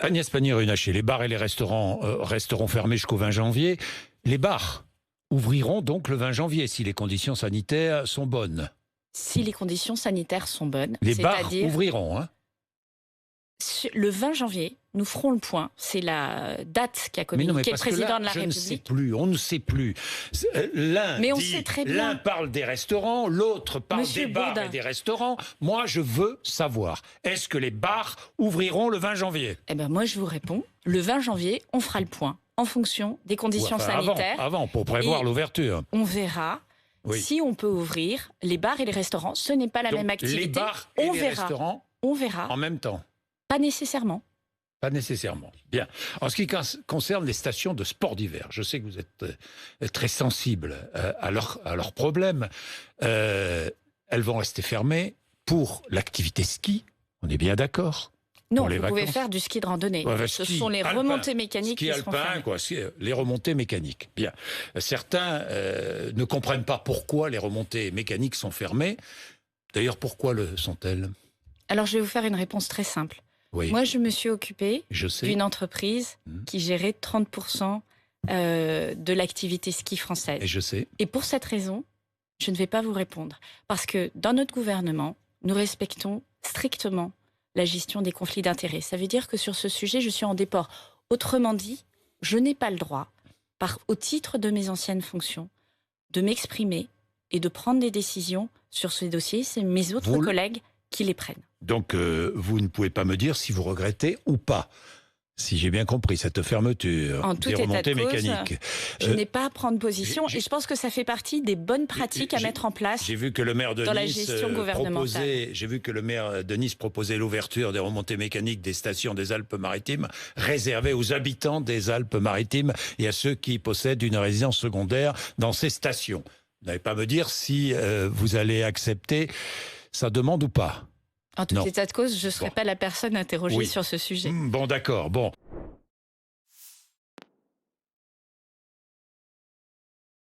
Agnès Pannier-Runacher, les bars et les restaurants resteront fermés jusqu'au 20 janvier. Les bars ouvriront donc le 20 janvier si les conditions sanitaires sont bonnes. Si les conditions sanitaires sont bonnes, Les bars c'est-à-dire ouvriront, hein. le 20 janvier, nous ferons le point. C'est la date qu'a communiqué le président de la République. Je ne sais plus, on ne sait plus. L'un Mais on dit, sait très bien. l'un parle des restaurants, l'autre parle Monsieur des bars Bourdin. et des restaurants. Moi, je veux savoir, est-ce que les bars ouvriront le 20 janvier? Eh ben moi, je vous réponds. Le 20 janvier, on fera le point en fonction des conditions sanitaires. Avant, pour prévoir Et l'ouverture. On verra si on peut ouvrir les bars et les restaurants. Ce n'est pas la Donc, même activité. les bars et les restaurants On verra. en même temps. Pas nécessairement. Pas nécessairement. Bien. En ce qui concerne les stations de sport d'hiver, je sais que vous êtes très sensible à leurs problèmes. Elles vont rester fermées pour l'activité ski. On est bien d'accord? Non, pour les vous pouvez vacances. faire du ski de randonnée. Ouais, Ce ski sont les alpin. remontées mécaniques Ski qui seront alpin, fermées. quoi, les remontées mécaniques. Bien. Certains ne comprennent pas pourquoi les remontées mécaniques sont fermées. D'ailleurs, pourquoi le sont-elles? Alors, je vais vous faire une réponse très simple. Oui. Moi, je me suis occupée Je sais. d'une entreprise qui gérait 30% de l'activité ski française. Et je sais. Et pour cette raison, je ne vais pas vous répondre. Parce que dans notre gouvernement, nous respectons strictement la gestion des conflits d'intérêts. Ça veut dire que sur ce sujet, je suis en déport. Autrement dit, je n'ai pas le droit, au titre de mes anciennes fonctions, de m'exprimer et de prendre des décisions sur ce dossier. C'est mes autres collègues qui les prennent. Donc, vous ne pouvez pas me dire si vous regrettez ou pas, si j'ai bien compris, cette fermeture En tout des état remontées de cause, mécaniques. Je n'ai pas à prendre position et je pense que ça fait partie des bonnes pratiques à mettre en place. J'ai vu que le maire de dans la Nice gestion gouvernementale. j'ai vu que le maire de Nice proposait l'ouverture des remontées mécaniques des stations des Alpes-Maritimes, réservées aux habitants des Alpes-Maritimes et à ceux qui possèdent une résidence secondaire dans ces stations. Vous n'allez pas me dire si vous allez accepter sa demande ou pas. En tout état de cause, je ne serai pas la personne interrogée sur ce sujet. Bon, d'accord. Bon.